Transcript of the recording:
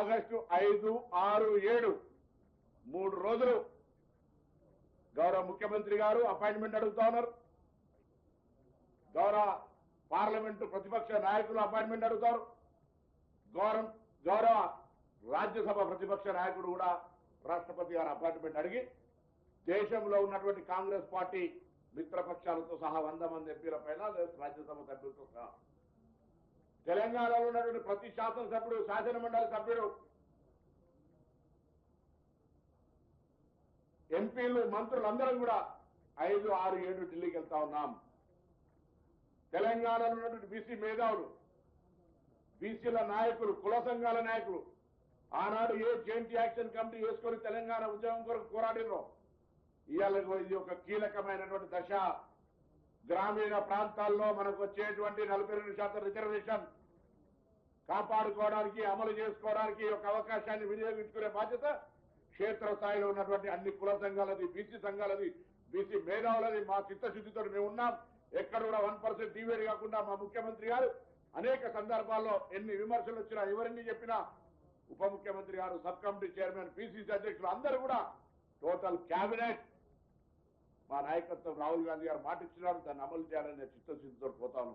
August 5, 6, 7 3 రోజులు గౌరవ ముఖ్యమంత్రి గారు అపాయింట్మెంట్ అడుగుతా ఉన్నారు. గౌరవ పార్లమెంటు ప్రతిపక్ష నాయకులు అపాయింట్మెంట్ అడుగుతారు. గౌరవ రాజ్యసభ ప్రతిపక్ష నాయకుడు కూడా రాష్ట్రపతి గారు అపాయింట్మెంట్ అడిగి దేశంలో ఉన్నటువంటి కాంగ్రెస్ పార్టీ మిత్రపక్షాలతో సహా 100 మంది ఎంపీల పైన రాజ్యసభ సభ్యులతో సహా తెలంగాణలో ఉన్నటువంటి ప్రతి శాసనసభ్యుడు, శాసనమండలి సభ్యుడు, ఎంపీలు, మంత్రులందరం కూడా 5, 6, 7 ఢిల్లీకి వెళ్తా ఉన్నాం. తెలంగాణలో ఉన్నటువంటి బీసీ మేధావులు, బీసీల నాయకులు, కుల సంఘాల నాయకులు ఆనాడు ఏ జాయింట్ యాక్షన్ కమిటీ వేసుకొని తెలంగాణ ఉద్యమం కొరకు పోరాడినో ఇవాళ ఇది ఒక కీలకమైనటువంటి దశ. గ్రామీణ ప్రాంతాల్లో మనకు వచ్చేటువంటి 42% రిజర్వేషన్ కాపాడుకోవడానికి, అమలు చేసుకోవడానికి ఒక అవకాశాన్ని వినియోగించుకునే బాధ్యత క్షేత్రస్థాయిలో ఉన్నటువంటి అన్ని కుల సంఘాలది, బీసీ సంఘాలది, బీసీ మేధావులది. మా చిత్తశుద్ధితో మేము ఉన్నాం. ఎక్కడ కూడా 1% డివేట్ కాకుండా మా ముఖ్యమంత్రి గారు అనేక సందర్భాల్లో ఎన్ని విమర్శలు వచ్చినా, ఎవరిని చెప్పినా ఉప ముఖ్యమంత్రి గారు, సబ్ కమిటీ చైర్మన్, పిసిసి అధ్యక్షులు అందరూ కూడా టోటల్ క్యాబినెట్ మా నాయకత్వం రాహుల్ గాంధీ గారు మాట ఇచ్చినారు. దాన్ని అమలు చేయాలనే చిత్తశుద్ధితో పోతాను.